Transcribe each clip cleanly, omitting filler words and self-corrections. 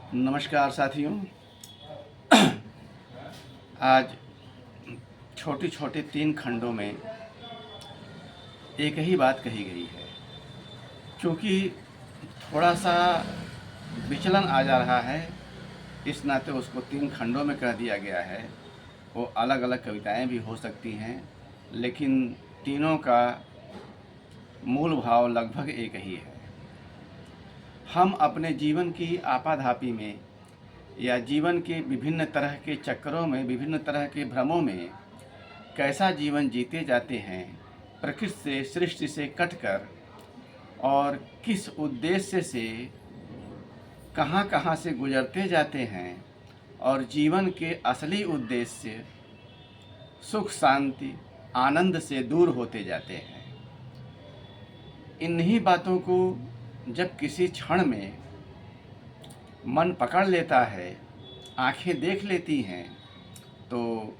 नमस्कार साथियों। आज छोटे छोटे 3 खंडों में एक ही बात कही गई है। क्योंकि थोड़ा सा विचलन आ जा रहा है, इस नाते उसको 3 खंडों में कह दिया गया है। वो अलग अलग कविताएं भी हो सकती हैं, लेकिन तीनों का मूल भाव लगभग एक ही है। हम अपने जीवन की आपाधापी में या जीवन के विभिन्न तरह के चक्करों में, विभिन्न तरह के भ्रमों में कैसा जीवन जीते जाते हैं, प्रकृति से, सृष्टि से कटकर, और किस उद्देश्य से कहाँ कहाँ से गुजरते जाते हैं, और जीवन के असली उद्देश्य सुख, शांति, आनंद से दूर होते जाते हैं। इन्हीं बातों को जब किसी क्षण में मन पकड़ लेता है, आंखें देख लेती हैं, तो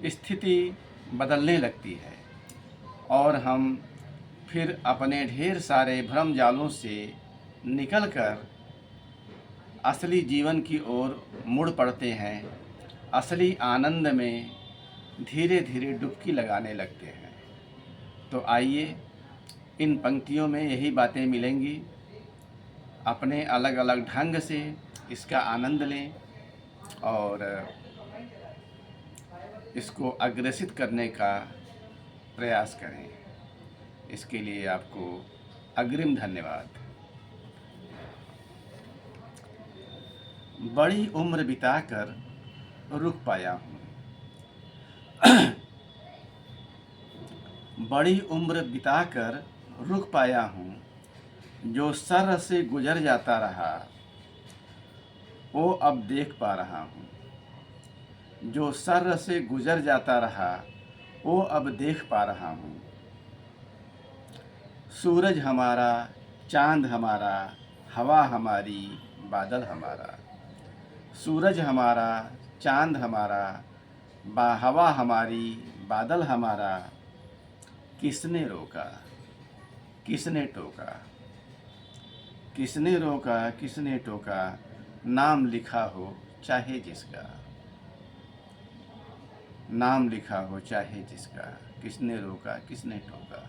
स्थिति बदलने लगती है और हम फिर अपने ढेर सारे भ्रम जालों से निकलकर असली जीवन की ओर मुड़ पड़ते हैं। असली आनंद में धीरे धीरे डुबकी लगाने लगते हैं। तो आइए, इन पंक्तियों में यही बातें मिलेंगी। अपने अलग अलग ढंग से इसका आनंद लें और इसको अग्रेसित करने का प्रयास करें। इसके लिए आपको अग्रिम धन्यवाद। बड़ी उम्र बिताकर रुक पाया हूँ। बड़ी उम्र बिताकर रुक पाया हूँ, जो सर से गुजर जाता रहा वो अब देख पा रहा हूँ। जो सर से गुजर जाता रहा वो अब देख पा रहा हूँ। सूरज हमारा, चांद हमारा, हवा हमारी, बादल हमारा। सूरज हमारा, चांद हमारा, हवा हमारी, बादल हमारा। किसने रोका, किसने टोका, किसने रोका, किसने टोका, नाम लिखा हो चाहे जिसका, नाम लिखा हो चाहे जिसका। किसने रोका, किसने टोका।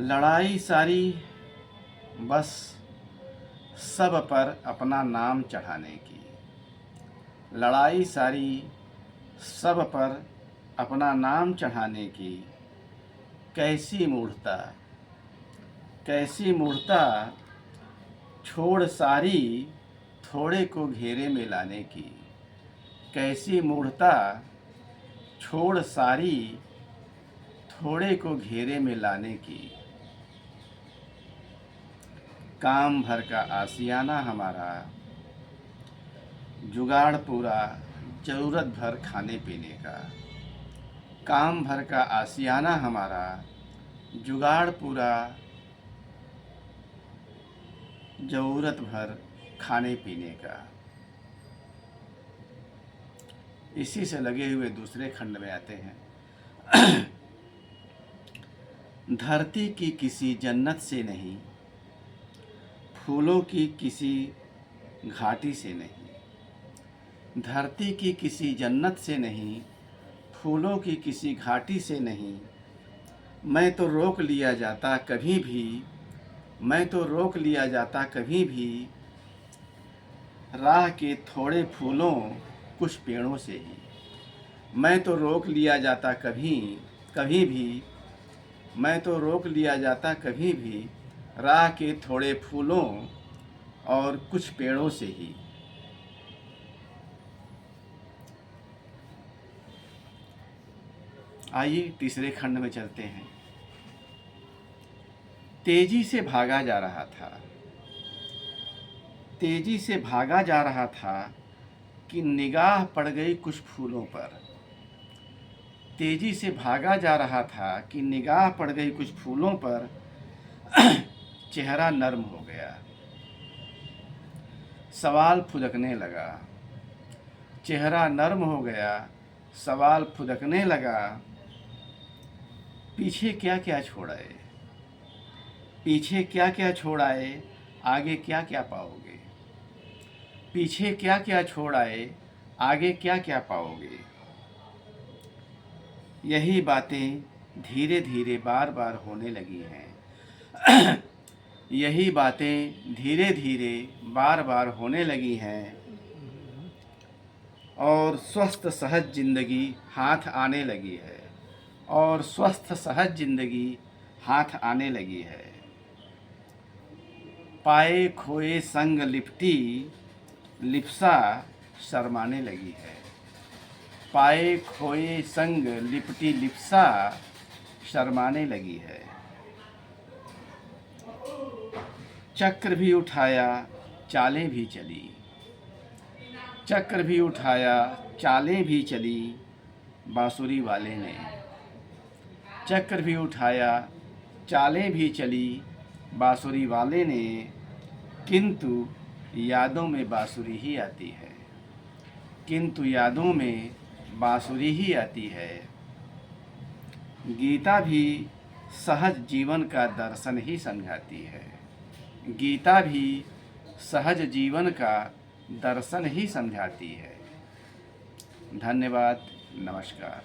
लड़ाई सारी बस सब पर अपना नाम चढ़ाने की। लड़ाई सारी सब पर अपना नाम चढ़ाने की। कैसी मूढ़ता, कैसी मूढ़ता, छोड़ सारी थोड़े को घेरे में लाने की। कैसी मूढ़ता, छोड़ सारी थोड़े को घेरे में लाने की। काम भर का आशियाना हमारा, जुगाड़ पूरा ज़रूरत भर खाने पीने का। काम भर का आशियाना हमारा, जुगाड़ पूरा ज़रूरत भर खाने पीने का। इसी से लगे हुए दूसरे खंड में आते हैं। धरती की किसी जन्नत से नहीं, फूलों की किसी घाटी से नहीं। धरती की किसी जन्नत से नहीं, फूलों की किसी घाटी से नहीं। मैं तो रोक लिया जाता कभी भी, मैं तो रोक लिया जाता कभी भी, राह के थोड़े फूलों कुछ पेड़ों से ही। मैं तो रोक लिया जाता कभी कभी भी, मैं तो रोक लिया जाता कभी भी, राह के थोड़े फूलों और कुछ पेड़ों से ही। आइए तीसरे खंड में चलते हैं। तेजी से भागा जा रहा था, तेजी से भागा जा रहा था कि निगाह पड़ गई कुछ फूलों पर। तेजी से भागा जा रहा था कि निगाह पड़ गई कुछ फूलों पर। चेहरा नर्म हो गया, सवाल फुदकने लगा। चेहरा नर्म हो गया, सवाल फुदकने लगा। पीछे क्या क्या छोड़ आए, पीछे क्या क्या छोड़ आए, आगे क्या क्या पाओगे। पीछे क्या क्या छोड़ आए, आगे क्या क्या पाओगे। यही बातें धीरे धीरे बार बार होने लगी हैं। यही बातें धीरे धीरे बार बार होने लगी हैं और स्वस्थ सहज जिंदगी हाथ आने लगी है। और स्वस्थ सहज जिंदगी हाथ आने लगी है। पाए खोए संग लिपटी, लिप्सा शर्माने लगी है। पाए खोए संग लिपटी, लिप्सा शर्माने लगी है। चक्र भी उठाया, चालें भी चली। चक्र भी उठाया, चालें भी चली बांसुरी वाले ने। चक्र भी उठाया, चालें भी चली बांसुरी वाले ने, किंतु यादों में बांसुरी ही आती है। किंतु यादों में बांसुरी ही आती है। गीता भी सहज जीवन का दर्शन ही समझाती है। गीता भी सहज जीवन का दर्शन ही समझाती है। धन्यवाद, नमस्कार।